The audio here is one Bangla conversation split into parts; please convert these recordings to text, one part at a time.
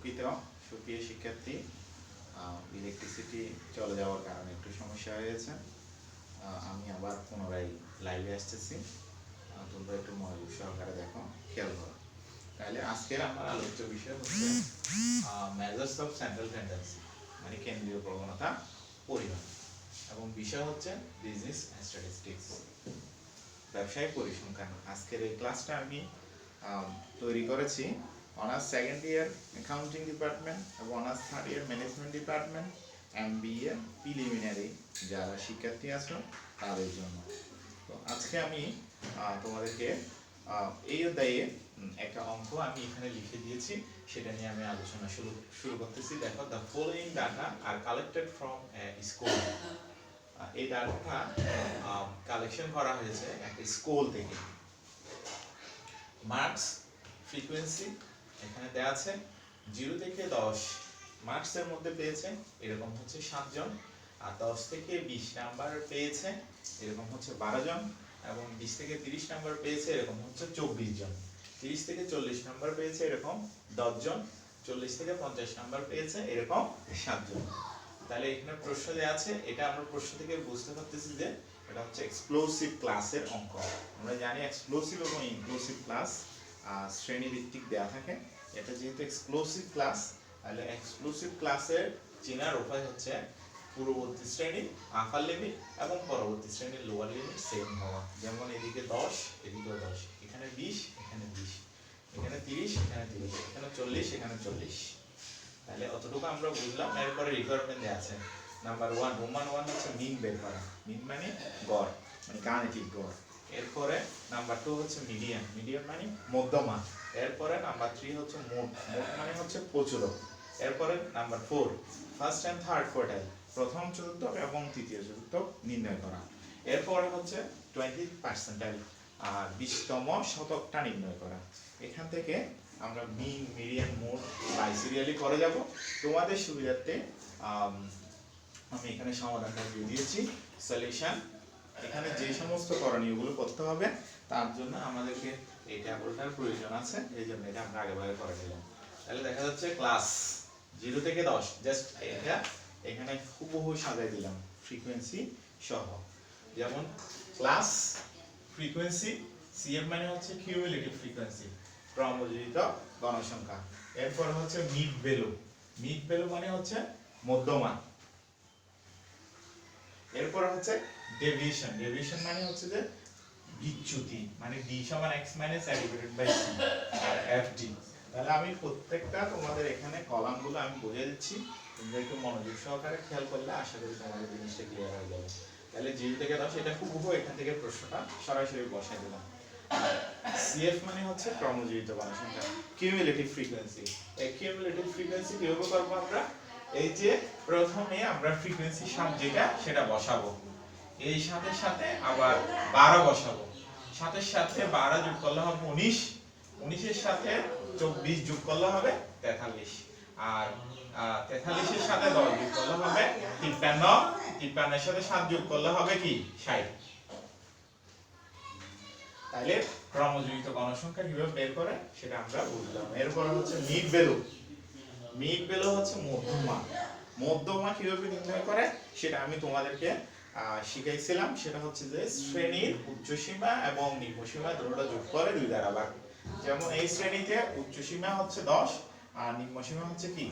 দুঃখিত সুপ্রিয় শিক্ষার্থী, ইলেকট্রিসিটি চলে যাওয়ার কারণে একটু সমস্যা হয়েছে। আমি আবার পুনরায় লাইভে আসতেছি, তোমরা একটু মনোযোগ সহকারে দেখো, খেয়াল করো। তাহলে আজকের আমার আলোচ্য বিষয় হচ্ছে মেজার্স অফ সেন্ট্রাল টেন্ডেন্সি, মানে কেন্দ্রীয় প্রবণতা পরিমাপ, এবং বিষয় হচ্ছে বিজনেস স্ট্যাটিস্টিক্স, ব্যবসায়িক পরিসংখ্যান। আজকের এই ক্লাসটা আমি তৈরি করেছি honours second year accounting department এবং honours third year management department, MBA preliminary যারা শিক্ষার্থী আছো তাদের জন্য। তো আজকে আমি তোমাদেরকে এই অধ্যায়ে একটা অঙ্ক আমি এখানে লিখে দিয়েছি, সেটা নিয়ে আমি আলোচনা শুরু করতেছি। দেখো, the following data are collected from school. এই ডাটাটা কালেকশন করা হয়েছে একটা স্কুল থেকে। মার্কস ফ্রিকোয়েন্সি এখানে দেওয়া আছে 0 থেকে 10 মার্কসের মধ্যে পেয়েছে এরকম হচ্ছে 7 জন, আর 10 থেকে 20 নাম্বার পেয়েছে এরকম হচ্ছে 12 জন, এবং 20 থেকে 30 নাম্বার পেয়েছে এরকম হচ্ছে 24 জন, 30 থেকে 40 নাম্বার পেয়েছে এরকম 10 জন, 40 থেকে 50 নাম্বার পেয়েছে এরকম 7 জন। তাহলে এখানে প্রশ্ন দেওয়া আছে, এটা আমরা প্রশ্ন থেকে বুঝতে পারতেছি যে এটা হচ্ছে এক্সপ্লোসিভ ক্লাসের অঙ্ক। আমরা জানি এক্সপ্লোসিভ এবং ইনক্লুসিভ ক্লাস শ্রেণীভিত্তিক দেওয়া থাকে। এটা যেহেতু এক্সপ্লোসিভ ক্লাস, তাহলে এক্সপ্লোসিভ ক্লাসের চেনার উপায় হচ্ছে পূর্ববর্তী শ্রেণীর আপার লিমিট এবং পরবর্তী শ্রেণীর লোয়ার লিমিট সেম হওয়া। যেমন এদিকে 10, এদিকেও 10, এখানে 20, এখানে 20, এখানে 30, এখানে 30, এখানে 40, এখানে 40। তাহলে অতটুকু আমরা বুঝলাম। এরপরে রিকোয়ারমেন্ট দেওয়া আছে নাম্বার 1, রোমান 1 হচ্ছে মিন বের করা। মিন মানে গড়, মানে গাণিতিক গড়। এরপরে নাম্বার 2 হচ্ছে মিডিয়ান, মিডিয়ান মানে মধ্যমা। এরপরে নাম্বার 3 হচ্ছে মোট, মোট মানে হচ্ছে প্রচুরক। এরপরে number 4 first and third quartile, প্রথম চতুর্থ এবং তৃতীয় চতুর্থ নির্ণয় করা। এরপরে হচ্ছে 20th পার্সেন্টাইল, আর 20তম শতকটা নির্ণয় করা। এখান থেকে আমরা মিন, মিডিয়ান, মোড বাই সিরিয়ালি করে যাব। তোমাদের সুবিধার্থে আমি এখানে সমাধানটা দিয়ে দিয়েছি, সলিউশন। এখানে যে সমস্ত করণীয়গুলো করতে হবে তার জন্য আমাদেরকে এই ট্যাবলটার প্রয়োজন আছে, এই জন্য এটা আমরা আগে ভাগে করে নিলাম। তাহলে দেখা যাচ্ছে ক্লাস 0 থেকে 10, জাস্ট এটা এখানে হুবহু সাজাই দিলাম ফ্রিকোয়েন্সি সহ। যেমন ক্লাস ফ্রিকোয়েন্সি, সিএম মানে হচ্ছে কিউমুলেটিভ ফ্রিকোয়েন্সি, ক্রমযোজিত গণসংখ্যা। এরপর হচ্ছে মিড ভ্যালু, মিড ভ্যালু মানে হচ্ছে মধ্যমান। এরপর হচ্ছে ডেভিয়েশন, ডেভিয়েশন মানে হচ্ছে যে বিচ্যুতি, মানে d সমান x - a divided by c আর fd। তাহলে আমি প্রত্যেকটা তোমাদের এখানে কলামগুলো আমি বুঝিয়ে দিচ্ছি, তোমরা একটু মনোযোগ সহকারে খেয়াল করলে আশা করি তোমাদের জিনিসটা ক্লিয়ার হয়ে যাবে। তাহলে 0 থেকে 10 এটা হুবহু এখান থেকে প্রশ্নটা সরাসরি বসাই দিলাম। CF মানে হচ্ছে ক্রমযোজিত গণসংখ্যা, কিউমুলেটিভ ফ্রিকোয়েন্সি। এই কিউমুলেটিভ ফ্রিকোয়েন্সি কিভাবে করব আমরা? এই যে প্রথমে আমরা ফ্রিকোয়েন্সি সাত যেটা সেটা বসাবো, এই সাথের সাথে আবার 12 বসাবো, সাথের সাথে 12 যোগ করলে হবে 19, 19 এর সাথে 24 যোগ করলে হবে 43, আর 43 এর সাথে 10 যোগ করলে হবে 53, 53 এর সাথে 7 যোগ করলে হবে কি 60। তাহলে ক্রমযোজিত গণসংখ্যা কিভাবে বের করে সেটা আমরা বুঝলাম। এরপর হচ্ছে মিড ভ্যালু, মিড ভ্যালু হচ্ছে মধ্যমা। মধ্যমা কিভাবে নির্ণয় করে সেটা আমি তোমাদেরকে শিখাইছিলাম। সেটা হচ্ছে যে শ্রেণীর উচ্চসীমা এবং নিম্নসীমা দুটোটা যোগ করে 2 দ্বারা ভাগ। যেমন এই শ্রেণীতে উচ্চসীমা হচ্ছে 10 আর নিম্নসীমা হচ্ছে কি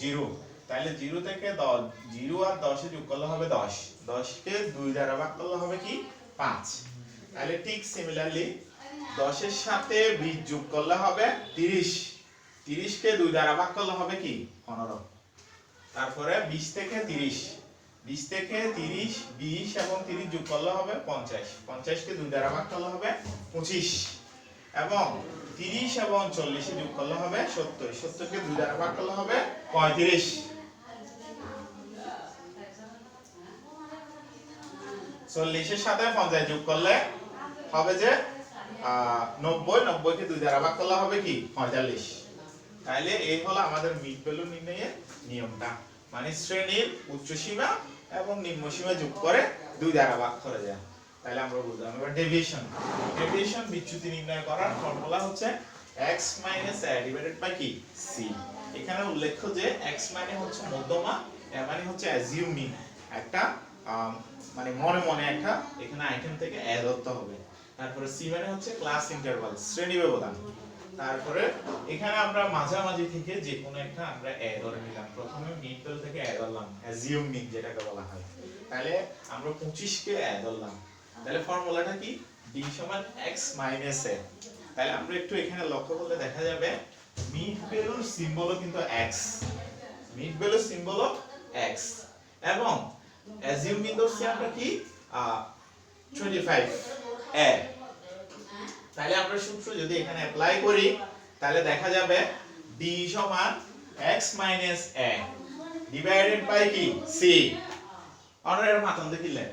0। তাহলে 0 থেকে 10, 0 আর 10 এ যোগ করলে হবে 10, 10 কে 2 দ্বারা ভাগ করলে হবে কি 5। তাহলে ঠিক সিমিলারলি 10 এর সাথে 20 যোগ করলে হবে 30, 30 কে 2 দ্বারা ভাগ করলে হবে কি 15। তারপরে 20 থেকে 30, 20 থেকে 30, 20 এবং 30 যোগ করলে হবে 50, 50 কে 2 দ্বারা ভাগ করলে হবে 25, এবং 30 এবং 40 যোগ করলে হবে 70, 70 কে 2 দ্বারা ভাগ করলে হবে 35। 40 এর সাথে 50 যোগ করলে হবে যে 90, 90 কে 2 দ্বারা ভাগ করলে হবে কি 45। তাহলে এই হলো আমাদের মিড ভ্যালু নির্ণয়ের নিয়মটা, মানে শ্রেণীর উচ্চসীমা এবং নিম্নসীমা যোগ করে 2 দ্বারা ভাগ করে দেয়া। তাহলে আমরা বুঝলাম। এবার ডেভিয়েশন, ডেভিয়েশন বিচ্যুতি নির্ণয় করার ফর্মুলা হচ্ছে x minus a divided by কি c। এখানে উল্লেখ্য যে x মানে হচ্ছে মধ্যমা, a মানে হচ্ছে অ্যাজিউমিং একটা মানে মনে মনে একটা এখানে আইটেম থেকে a ধরতে হবে। তারপরে c মানে হচ্ছে ক্লাস ইন্টারভাল শ্রেণী ব্যবধান। তারপরে এখানে আমরা মাঝামাঝি থেকে যে কোনো একটা আমরা a ধরে নিলাম। প্রথমে মিড ভ্যালু থেকে a ধরলাম, অ্যাজিউমিং যেটাকে বলা হয়। তাহলে আমরা 25 কে a ধরলাম। তাহলে ফর্মুলাটা কি d সমান x মাইনাস a। তাহলে আমরা একটু এখানে লক্ষ্য করলে দেখা যাবে মিড ভ্যালুর সিম্বলও কিন্তু x, মিড ভ্যালুর সিম্বলও x এবং অ্যাজিউমিং ধরছি আমরা কি 25 a। তাহলে আমরা সূত্র যদি এখানে অ্যাপ্লাই করি তাহলে দেখা যাবে d সমান x minus a divided by কি c। অনারের মাতন দেখিলে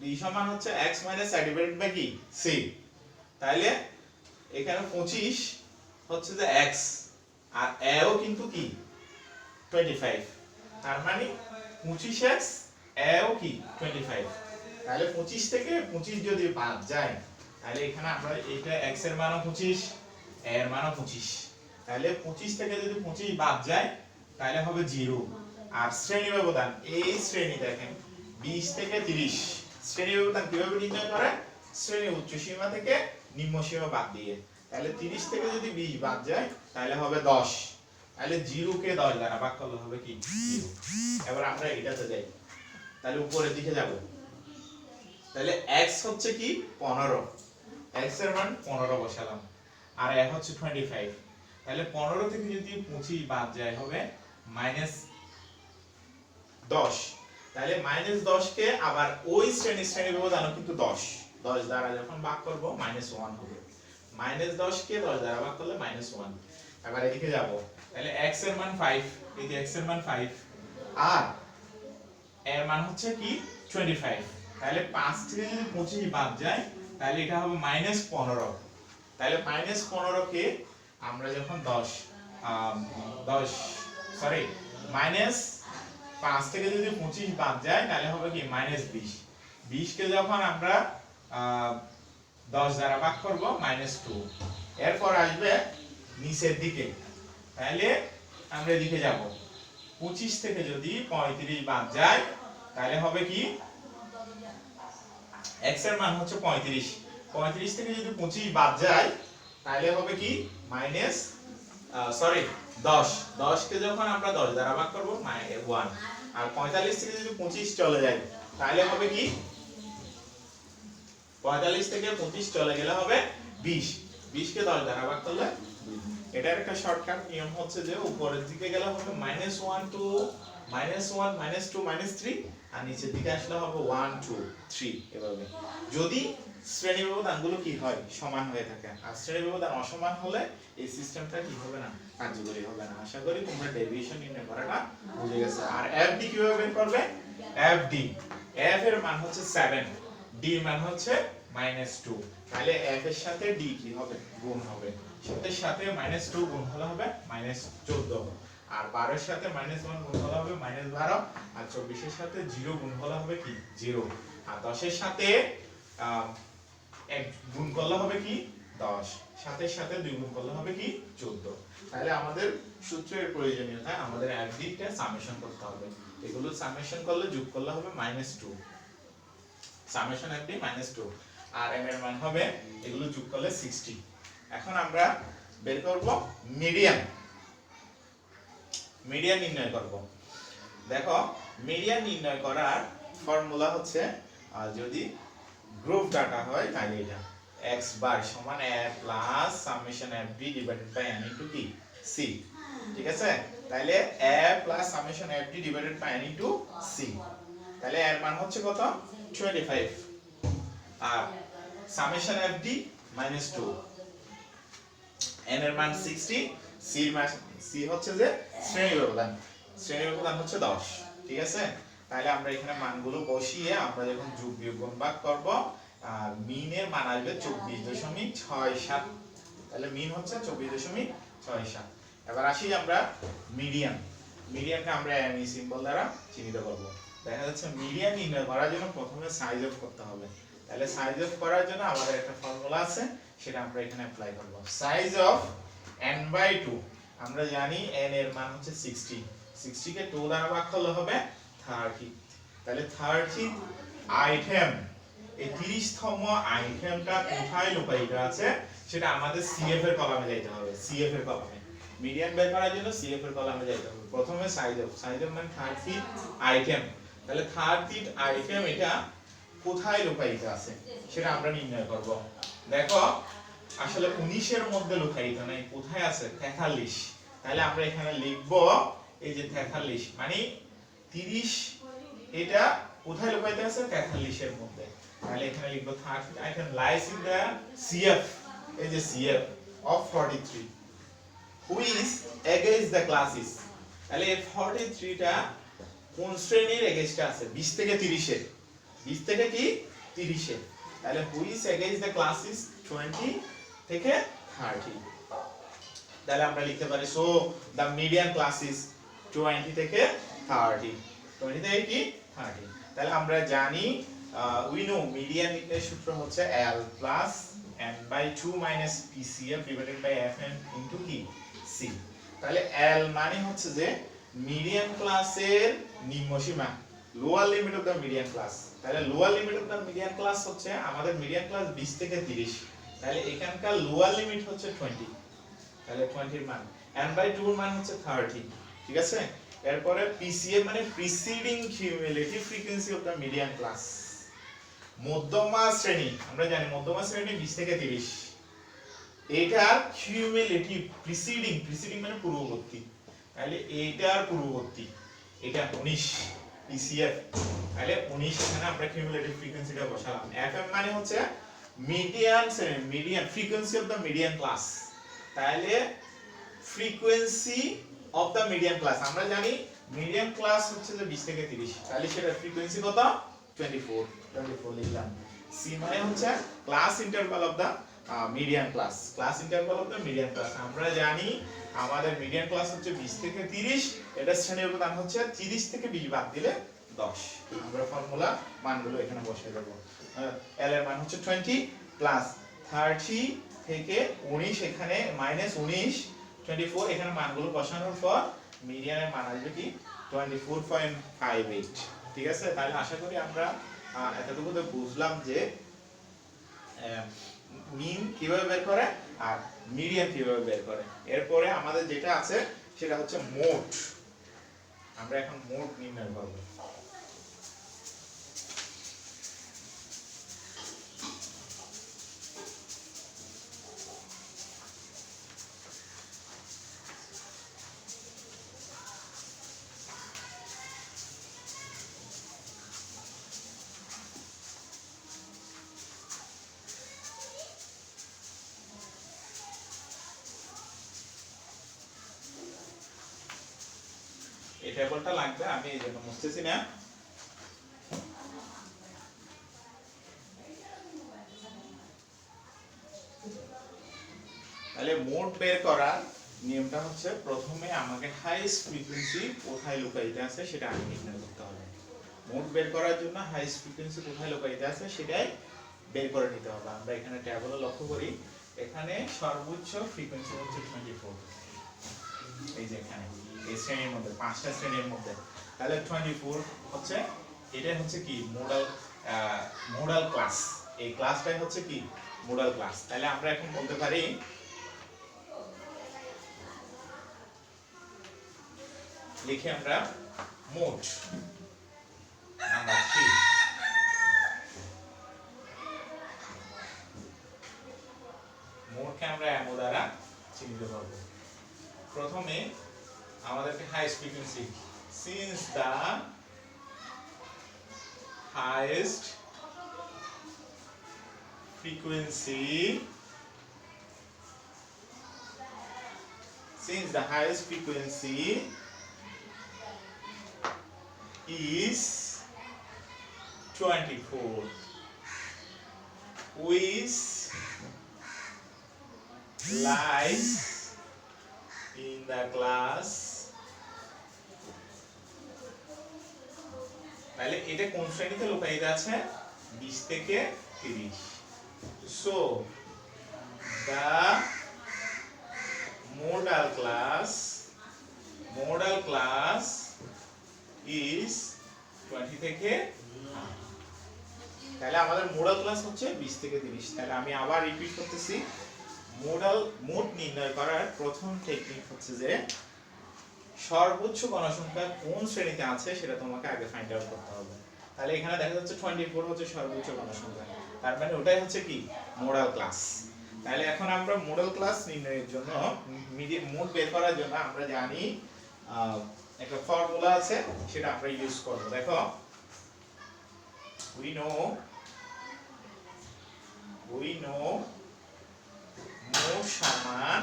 d সমান হচ্ছে x minus a divided by কি c। তাহলে এখানে 25 হচ্ছে যে x আর a ও কিন্তু কি 25, তার মানে 25x a ও কি 25। তাহলে 25 থেকে 25 যদি বাদ যায় তাহলে এখানে আমরা এটা x এর মানও 25 a এর মানও 25। তাহলে 25 থেকে যদি 25 বাদ যায় তাহলে হবে 0। আর শ্রেণী ব্যবধান এই শ্রেণী দেখেন 20 থেকে 30। শ্রেণী ব্যবধান কিভাবে নির্ণয় করে? শ্রেণী উচ্চ সীমা থেকে নিম্ন সীমা বাদ দিয়ে। তাহলে 30 থেকে যদি 20 বাদ যায় তাহলে হবে 10। তাহলে 0 কে 10 দ্বারা ভাগ করলে হবে কি 0। এবার আমরা এটাতে যাই, তাহলে উপরের দিকে যাব। তাহলে x হচ্ছে কি 15, x এর মান 15 বসালাম আর a হচ্ছে 25। তাহলে 15 থেকে যদি 25 বাদ যায় হবে -10। তাহলে -10 কে আবার ওই শ্রেণী ব্যবধানও কিন্তু 10 দ্বারা যখন ভাগ করব -1 হবে। -10 কে 10 দ্বারা ভাগ করলে -1। এবার এদিকে যাব, তাহলে x এর মান 5, এই যে x এর মান 5 আর এর মান হচ্ছে কি 25। তাহলে 5 থেকে যদি 25 বাদ যায় তাহলে এটা হবে -15। তাহলে -15 কে আমরা যখন 5 থেকে যদি 25 বাদ যায় তাহলে হবে কি -20। 20 কে যখন আমরা 10 দ্বারা ভাগ করব -2। এরপর আসবে নিচের দিকে, তাহলে আমরা এদিকে যাব। 25 থেকে যদি 35 বাদ যায় তাহলে হবে কি x এর মান হচ্ছে 35। 35 থেকে যদি 25 বাদ যায় তাহলে হবে কি 10। 10 কে যখন আমরা 10 দ্বারা ভাগ করব 1। আর 45 থেকে যদি 25 চলে যায় তাহলে হবে কি 45 থেকে 25 চলে গেলে হবে 20। 20 কে 10 দ্বারা ভাগ করলে 2। এটার একটা শর্টকাট নিয়ম হচ্ছে যে উপরের দিকে গেলে হবে -1 টু -1 -2 -3 আর নিচের দিকে আসলে হবে 1 2 3 এভাবে। যদি শ্রেণী ব্যবধানগুলো কি হয় সমান হয়ে থাকে। আর শ্রেণী ব্যবধান অসমান হলে এই সিস্টেমটা কি হবে না কার্যকরী হবে না। আশা করি তোমরা ডেভিয়েশন নির্ণয় করাটা বুঝে গেছো। আর fd কিভাবে বের করবে? fd f এর মান হচ্ছে 7, d এর মান হচ্ছে -2। তাহলে f এর সাথে d কি হবে গুণ হবে। 7 এর সাথে -2 গুণ হলে হবে -14। আর 12 এর সাথে -1 গুণ হলে হবে -12। আর 24 এর সাথে 0 গুণ হলে হবে কি 0। আর 10 এর সাথে 1 গুণ করলে হবে কি 10। 7 এর সাথে 2 গুণ করলে হবে কি 14। তাহলে আমাদের সূত্রের প্রয়োজনীয়তা আমাদের fd টা সামেশন করতে হবে। এগুলো সামেশন করলে যোগ করলে হবে -2। সামেশন fd -2 আর m এর মান হবে এগুলো যোগ করলে 60। এখন আমরা বের করব মিডিয়ান নির্ণয় করব। দেখো মিডিয়ান নির্ণয় করার ফর্মুলা হচ্ছে যদি গ্রুপ ডাটা হয় তাহলে এটা x বার সমান a plus summation fd divided by n into কি c। ঠিক আছে, তাহলে a plus summation fd divided by n into c। তাহলে এর মান হচ্ছে কত 25 আর সামেশন fd -2, n এর মান 60, c এর মান c হচ্ছে যে শ্রেণী ব্যবধান হচ্ছে 10। ঠিক আছে, তাহলে আমরা এখানে মানগুলো বসিয়ে আমরা যখন যোগ বিয়োগ গুণ ভাগ করব মিন এর মান আসবে 24.67। তাহলে মিন হচ্ছে 24.67। এবার আসি আমরা মিডিয়ানকে আমরা এম সিম্বল দ্বারা চিহ্নিত করব। দেখা যাচ্ছে মিডিয়ান নির্ণয় করার জন্য প্রথমে সাইজ অফ করতে হবে। তাহলে সাইজ অফ করার জন্য আমাদের একটা ফর্মুলা আছে, সেটা আমরা এখানে অ্যাপ্লাই করব। সাইজ অফ n/2, আমরা জানি n এর মান হচ্ছে 60, 60 কে 2 দ্বারা ভাগ করলে হবে 30। তাহলে 30 আইটেম, এই 30তম আইটেমটা কোথায় লুকায়িত আছে সেটা আমাদের সিএফ এর কলামে যাইতে হবে। সিএফ এর কলামে মিডিয়ান বের করার জন্য সিএফ এর কলামে যাইতে হবে। প্রথমে সাইজ অফ মানে 30 আইটেম। তাহলে 30 আইটেম এটা কোথায় লুকায়িত আছে সেটা আমরা নির্ণয় করব। দেখো আসলে 19 এর মধ্যে লুকায়িত নাই, কোথায় আছে 43। তাহলে আমরা এখানে লিখব এই যে 43 মানে 30 এটা কোথায় লুকায়িত আছে 43 এর মধ্যে। তাহলে এখানে লিখব 30 item lies in the CF, এই যে CF of 43 who is against the classes। তাহলে এই 43 টা কোন শ্রেণীর এগেইনস্টে আছে 20 থেকে 30 এর, 20 থেকে কি 30 এর। তাহলে who is against the classes 20 থেকে 30। তাহলে আমরা লিখতে পারি সো the median classes 20 থেকে 30, 20 থেকে কি 30। তাহলে আমরা জানি we know median এর সূত্র হচ্ছে L plus n/2 minus PCF divided by Fn into কি C। তাহলে L মানে হচ্ছে যে মিডিয়ান ক্লাসের নিম্ন সীমা, lower limit of the median class. তাহলে lower limit of the median class হচ্ছে আমাদের মিডিয়ান ক্লাস 20 থেকে 30। তাহলে এখানকার লোয়ার লিমিট হচ্ছে 20। তাহলে 20 এর মান n/2 এর মান হচ্ছে 30, ঠিক আছে। এরপরে PCF মানে preceding cumulative frequency of the median class. মধ্যমা শ্রেণী, আমরা জানি মধ্যমা শ্রেণী 20 থেকে 30, এটার কিউমুলেটিভ প্রিসিডিং মানে পূর্ববর্তী। তাহলে এইটার পূর্ববর্তী এটা 19 PCF। তাহলে 19 এখানে আমরা কিউমুলেটিভ ফ্রিকোয়েন্সিটা বসালাম। FM মানে হচ্ছে median frequency of the median class. তাহলে frequency of the median class, আমরা জানি মিডিয়ান ক্লাস হচ্ছে যে 20 থেকে 30। তাহলে সেটা ফ্রিকোয়েন্সি কত 24 লিখলাম। সি মানে হচ্ছে class interval of the median class, class interval of the median class. আমরা জানি আমাদের মিডিয়ান ক্লাস হচ্ছে 20 থেকে 30, এটা শ্রেণীর উপাদান হচ্ছে 30 থেকে 20 বাদ দিলে 10। আমরা ফর্মুলা মানগুলো এখানে বসিয়ে দেব। L এর মান হচ্ছে 20 প্লাস 30 থেকে 19, এখানে মাইনাস 19 24, এখানে মানগুলো বসানোর পর মিডিয়ানের মান আসবে কি 24.58, ঠিক আছে। তাহলে আশা করি আমরা এতটুকুতে বুঝলাম যে মিন কিভাবে বের করে আর মিডিয়ান কিভাবে বের করে। এরপরে আমাদের যেটা আছে সেটা হচ্ছে মোড। আমরা এখন মোড নির্ণয় করব। এই টেবিলটা লাগবে, আমি এই জন্য মুছতেছি না। তাহলে মোড বের করার নিয়মটা হচ্ছে প্রথমে আমাকে হাইয়েস্ট ফ্রিকোয়েন্সি কোথায় লুকায়িত আছে সেটা আগে নির্ণয় করতে হবে। মোড বের করার জন্য হাইয়েস্ট ফ্রিকোয়েন্সি কোথায় লুকায়িত আছে সেটাই বের করে নিতে হবে। আমরা এখানে টেবিলে লক্ষ্য করি, এখানে সর্বোচ্চ ফ্রিকোয়েন্সি হচ্ছে 24, এই যে এখানে এই শ্রেণীর মধ্যে 5টা শ্রেণীর মধ্যে। তাহলে 24 হচ্ছে, এটা হচ্ছে কি মোডাল ক্লাস, এই ক্লাসটাই হচ্ছে কি মোডাল ক্লাস। তাহলে আমরা এখন বলতে পারি লিখে আমরা মোড নাম্বার 3, মোডকে আমরা এমও দ্বারা চিহ্নিত করব। প্রথমে আমাদেরকে highest frequency, since the highest frequency is 24, which lies in the class তাহলে এটা কোন শ্রেণীতে লুকায়িত আছে? 20 থেকে 30। So the modal class is 20 থেকে, তাহলে আমাদের মোডাল ক্লাস হচ্ছে 20 থেকে 30। তাহলে আমি আবার রিপিট করতেছি, মোড নির্ণয় করার প্রথম টেকনিক হচ্ছে যে সর্বোচ্চ গণসংখ্যা কোন শ্রেণীতে আছে সেটা তোমাকে আগে ফাইন্ড আউট করতে হবে। তাহলে এখানে দেখা যাচ্ছে 24 হচ্ছে সর্বোচ্চ গণসংখ্যা, তার মানে ওটাই হচ্ছে কি মোডাল ক্লাস। তাহলে এখন আমরা মোডাল ক্লাস নির্ণয়ের জন্য মোড বের করার জন্য আমরা জানি একটা ফর্মুলা আছে, সেটা আমরা ইউজ করব। দেখো, we know মোড সমান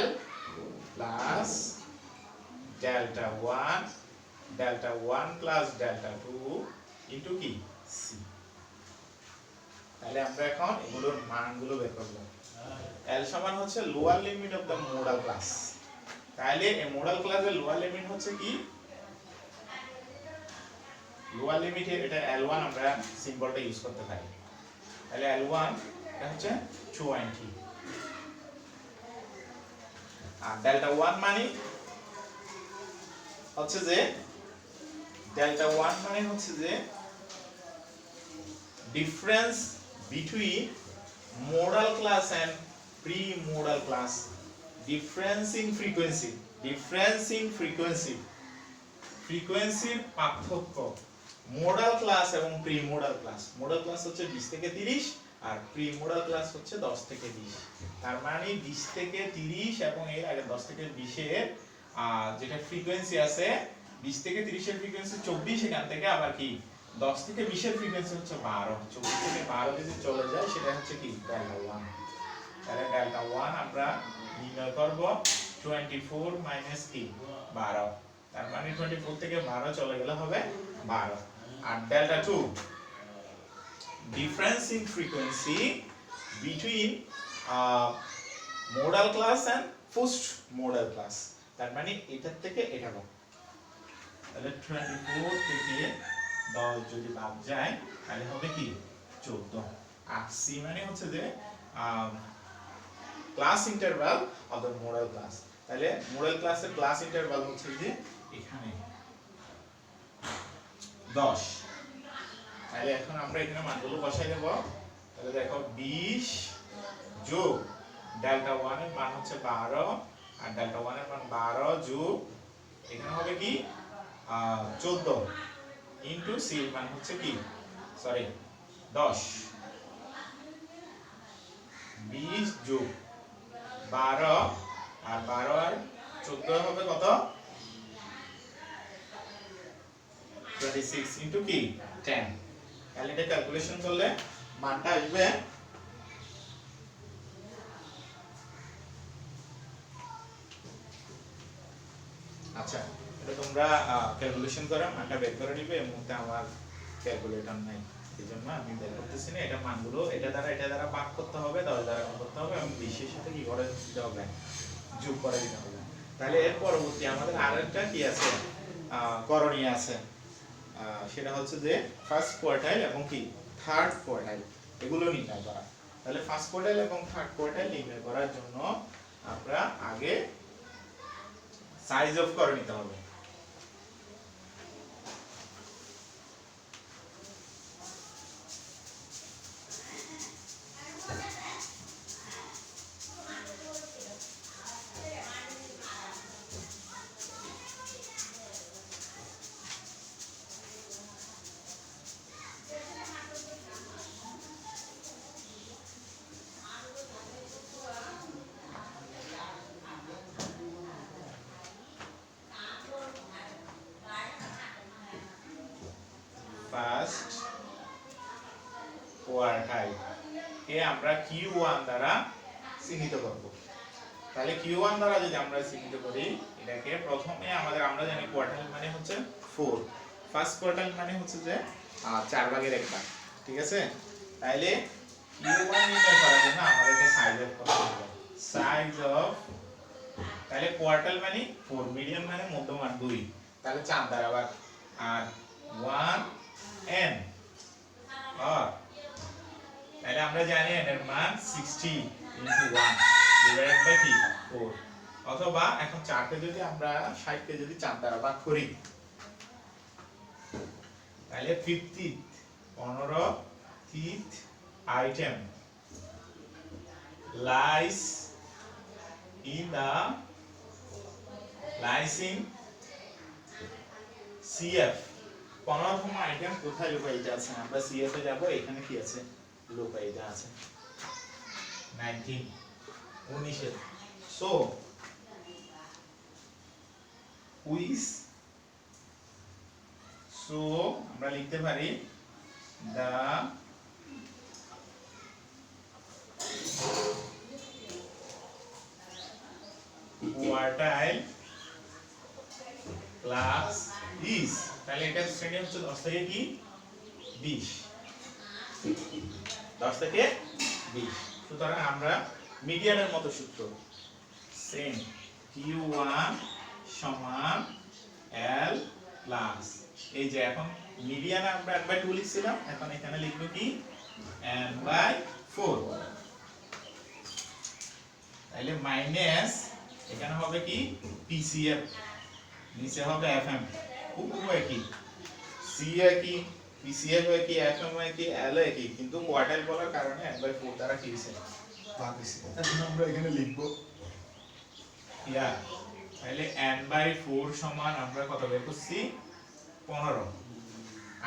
L plus delta 1 plus delta 2 into কি C। তাহলে আমরা এখন এগুলোর মানগুলো বের করব। L সমান হচ্ছে lower limit of the modal class. তাহলে এই মোডাল ক্লাসের লোয়ার লিমিট হচ্ছে কি, লোয়ার লিমিটে এটা L1 আমরা সিম্বলটা ইউজ করতে পারি। তাহলে L1 এটা হচ্ছে 20, আর ডেল্টা 1 মানে হচ্ছে যে difference between modal class and pre modal class, difference in ফ্রিকোয়েন্সির পার্থক্য মোডাল ক্লাস এবং pre modal class. Modal class হচ্ছে 20 থেকে 30 আর প্রি মোডাল ক্লাস হচ্ছে 10 থেকে 20। তার মানে 20 থেকে 30 এবং এর আগে 10 থেকে 20 এর যেটা ফ্রিকোয়েন্সি আছে, 20 থেকে 30 এর ফ্রিকোয়েন্সি 24, এখান থেকে আবার কি 10 থেকে 20 এর ফ্রিকোয়েন্সি হচ্ছে 12। 24 থেকে 12 যদি চলে যায় সেটা হচ্ছে কি ডেল্টা 1। তাহলে ডেল্টা 1 আমরা নির্ণয় করব 24 মাইনাস কি 12, তার মানে 24 থেকে 12 চলে গেলে হবে 12। আর delta 2 difference in frequency between modal class and post modal class, তার মানে এটার থেকে এটা কম। তাহলে 24 থেকে 10 যদি বাদ যায় তাহলে হবে কি 14। আর C মানে হচ্ছে যে class interval of the modal class. তাহলে মোডাল ক্লাসের ক্লাস ইন্টারভাল হচ্ছে যে এখানে 10। তাহলে এখন আমরা এখানে মানগুলো বসাই দেব। তাহলে দেখো 20 যোগ ডেল্টা 1 এর মান হচ্ছে 12, আর ডেল্টা 1 এর মান 12 যোগ এখানে হবে কি 14 ইনটু সি এর মান হচ্ছে কি 10। 20 যোগ 12 আর 12 আর 14 হবে কত 26 ইনটু কি 10। তাহলে এটা ক্যালকুলেশন করলে মানটা আসবে আচ্ছা, এটা তোমরা ক্যালকুলেশন করে মানটা বের করে নিবে। এর মধ্যে আমার ক্যালকুলেটর নাই, এইজন্য আমি বের করতেছি না। এটা মানগুলো এটা দ্বারা ভাগ করতে হবে, 10 দ্বারা ভাগ করতে হবে এবং 20 এর সাথে কি করে দিতে হবে, যোগ করে দিতে হবে। তাহলে এর পরবর্তী আমাদের আরেকটা কি আছে করণীয় আছে, সেটা হচ্ছে যে ফার্স্ট কোয়ার্টাইল এবং কি থার্ড কোয়ার্টাইল এগুলো নির্ণয় করা। তাহলে ফার্স্ট কোয়ার্টাইল এবং থার্ড কোয়ার্টাইল নির্ণয় করার জন্য আমরা আগে সাইজ অফ করে নিতে হবে। ফার্স্ট কোয়ার্টাইল কে আমরা Q1 দ্বারা চিহ্নিত করব। তাহলে Q1 দ্বারা যদি আমরা চিহ্নিত করি, এটাকে প্রথমে আমরা জানি কোয়ার্টাইল মানে হচ্ছে 4, ফার্স্ট কোয়ার্টাইল মানে হচ্ছে যে 4 ভাগের 1 ভাগ, ঠিক আছে। তাহলে Q1 নির্ণয় করার জন্য আমাদেরকে সাইজ অফ করতে হবে। সাইজ অফ, তাহলে কোয়ার্টাইল মানে 4, মিডিয়ান মানে মধ্যমান 2, তাহলে 4 দ্বারা ভাগ। আর 1 n আর তাহলে আমরা জানি n এর মান 60 ইনটু 1 ডিভাইডেড বাই কি 4 অথবা এখন 4 কে যদি আমরা 60 কে যদি 4 দ্বারা ভাগ করি তাহলে 15th item lies in CF 15তম আইটেম কোথায় লুকায়িত আছে আমরা CF এ যাব এখানে কি আছে লুকায়িত আছে 19 এর সো আমরা লিখতে পারি the quartile class is তাহলে এটা শ্রেণী হচ্ছে 10 থেকে কি 20 10 থেকে 20 সুতরাং আমরা মিডিয়ানের মতো সূত্র সেম q1 সমান l প্লাস এই যে এখন মিডিয়ান আমরা n/2 লিখছিলাম এখন এখানে লিখব কি n/4 তাহলে মাইনাস এখানে হবে কি PCF নিচে হবে FM উপরে কি C কি PCF কি FM কি L কি কিন্তু কোয়ার্টাইল বলার কারণে n/4 দ্বারা কি হইছে ভাগ হইছে এখন আমরা এখানে লিখব ইয়া তাহলে n/4 সমান আমরা কত বের করছি 15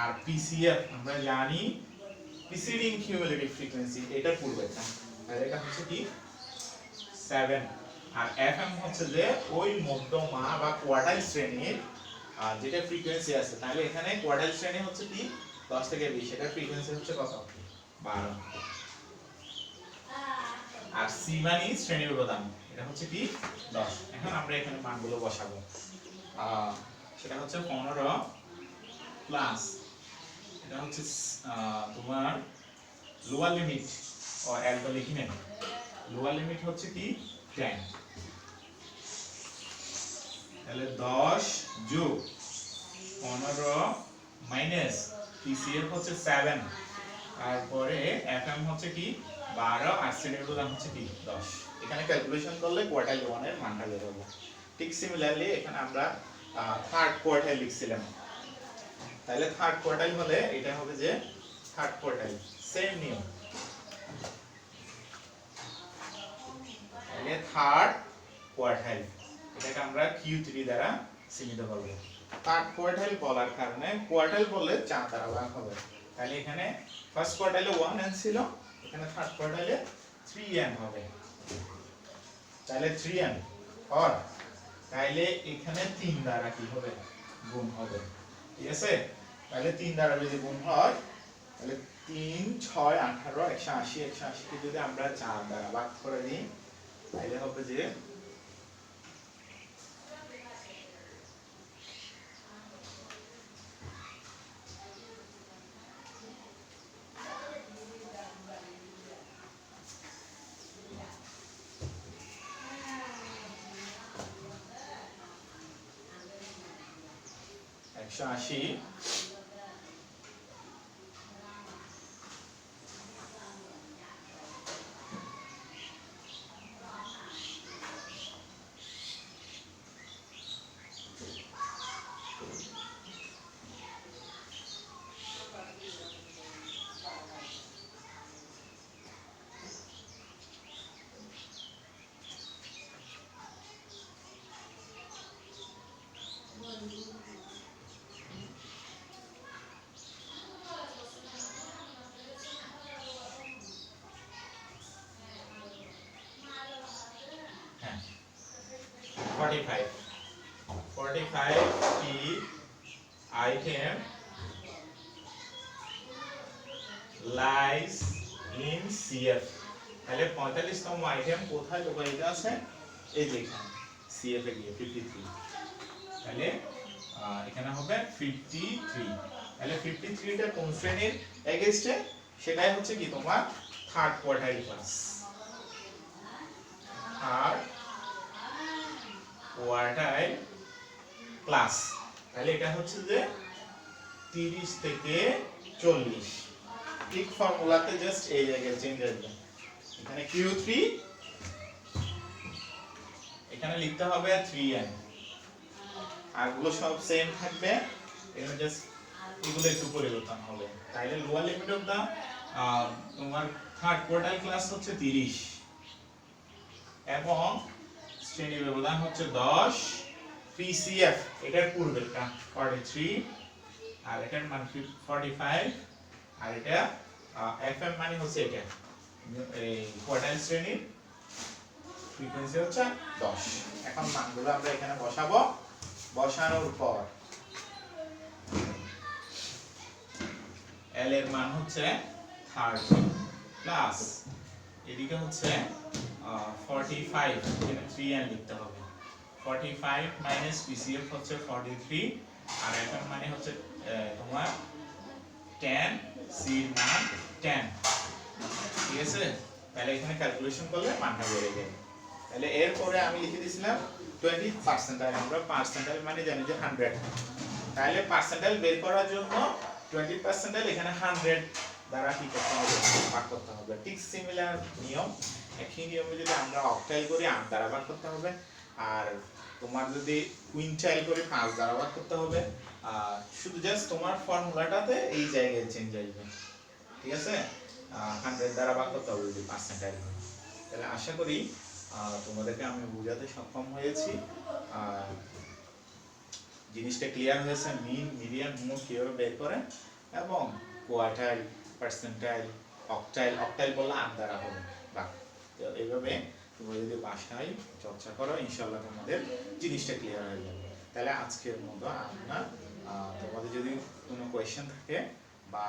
আর PCF আমরা জানি প্রিসিডিং কিউমুলেটিভ ফ্রিকোয়েন্সি এটা পূর্বে না তাহলে এটা হচ্ছে কি 7 আর FM হচ্ছে যে ওই মধ্যমা বা কোয়ার্টাইল শ্রেণীর যেটা ফ্রিকোয়েন্সি আছে তাহলে এখানে কোয়ার্টাইল শ্রেণী হচ্ছে কি 10 থেকে 20 এটার ফ্রিকোয়েন্সি হচ্ছে কত 12 আর C মানে শ্রেণী ব্যবধান এটা হচ্ছে কি 10 এখন আমরা এখানে মানগুলো বসাবো সেটা হচ্ছে 15 প্লাস এটা হচ্ছে তোমার লোয়ার লিমিট ও এল তো লিখি নেন লোয়ার লিমিট হচ্ছে কি 10 তাহলে 10 যোগ 15 মাইনাস PCF হচ্ছে 7 তারপরে FM হচ্ছে কি 12 আর শ্রেণীর ব্যবধান হচ্ছে কি 10 এখানে ক্যালকুলেশন করলে কোয়ার্টাইল 1 এর মানটা বের হবে ঠিক সিমিলারলি এখানে আমরা থার্ড কোয়ার্টাইল লিখছিলাম তাহলে থার্ড কোয়ার্টাইল হলে এটা হবে যে থার্ড কোয়ার্টাইল সেম নিয়ম তাহলে থার্ড কোয়ার্টাইল এটাকে আমরা Q3 দ্বারা চিহ্নিত করব থার্ড কোয়ার্টাইল বলার কারণে কোয়ার্টাইল বললে 4 দ্বারা ভাগ হবে তাহলে এখানে ফার্স্ট কোয়ার্টাইলে 1n ছিল এখানে থার্ড কোয়ার্টাইলে 3n হবে তাহলে 3n আর তাহলে এখানে 3 দ্বারা কি হবে গুণ হবে ঠিক আছে তাহলে 3 দ্বারা যদি গুণ হয় তাহলে 3 6 18 180 180 কে যদি আমরা 4 দ্বারা ভাগ করে দিই তাহলে হবে যে একশো হ্যাঁ 45 কি item lies in CF তাহলে 45তম আইটেম কোথায় লুকায়িত আছে এই যে এখানে CF এ গিয়ে 53 তাহলে এখানে হবে 53 তাহলে 53 টা কোন শ্রেণীর এগেইনস্টে সেটাই হচ্ছে কি তোমার third quartile class third quartile class তাহলে এটা হচ্ছে যে 30 থেকে 40 ঠিক ফর্মুলাতে জাস্ট এই জায়গায় চেঞ্জ আসবে এখানে Q3 এখানে লিখতে হবে 3n আর গুলো সব সেম থাকবে এখানে জাস্ট এগুলো একটু পরিবর্তন হবে তাইলে লোয়ার লিমিট অফ দা তোমার থার্ড কোয়ার্টাইল ক্লাস হচ্ছে 30 এবং শ্রেণী ব্যবধান হচ্ছে 10 PCF এটার পূর্বেরটা 43 আর এটার মান 45 আর এটা FM মানে হচ্ছে এটা এই কোয়ার্টাইল শ্রেণীর ফ্রিকোয়েন্সি হচ্ছে 10 এখন মানগুলো আমরা এখানে বসাবো বসানোর পর L এর মান হচ্ছে 30 প্লাস এদিকে হচ্ছে 45 এখানে 3n লিখতে হবে 45 মাইনাস PCF হচ্ছে 43 আর এখন মানে হচ্ছে তোমার 10 C এর মান 10 ঠিক আছে তাহলে এখানে ক্যালকুলেশন করলে মানটা বেড়ে যাবে তাহলে এরপরে আমি লিখে দিয়েছিলাম 20% আমরা পার্সেন্টাইল মানে জানি যে 100 তাহলে পার্সেন্টাইল বের করার জন্য 20% এখানে 100 দ্বারা কি করতে হবে ভাগ করতে হবে ঠিক সিমিলার নিয়ম একই নিয়মে যদি আমরা অক্টাইল করি 8 দ্বারা ভাগ করতে হবে আর তোমার যদি কুইন্টাইল করে 5 দ্বারা ভাগ করতে হবে শুধু জাস্ট তোমার ফর্মুলাটাতে এই জায়গায় চেঞ্জ আসবে ঠিক আছে 100 দ্বারা ভাগ করতে হবে যদি পার্সেন্টাইল হয় তাহলে আশা করি তোমাদেরকে আমি বোঝাতে সক্ষম হয়েছি জিনিসটা ক্লিয়ার হয়েছে মিন মিডিয়ান মোড কিভাবে বের করে এবং কোয়ার্টাইল পার্সেন্টাইল অক্টাইল বললে 8 দ্বারা হবে বাহ তো এইভাবে তোমরা যদি বাসায় চর্চা করো ইনশাআল্লাহ তোমাদের জিনিসটা ক্লিয়ার হয়ে যাবে তাহলে আজকের মতো আমরা তোমাদের যদি কোনো কোয়েশ্চেন থাকে বা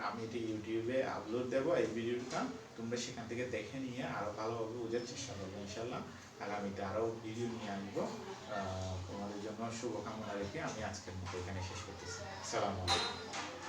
আমি এটা ইউটিউবে আপলোড দেবো এই ভিডিওটা তোমরা সেখান থেকে দেখে নিয়ে আরো ভালোভাবে বোঝার চেষ্টা করবে ইনশাআল্লাহ আগামীতে আরো ভিডিও নিয়ে আসবো তোমাদের জন্য শুভকামনা রেখে আমি আজকের মতো এখানে শেষ করতেছি আসসালামু আলাইকুম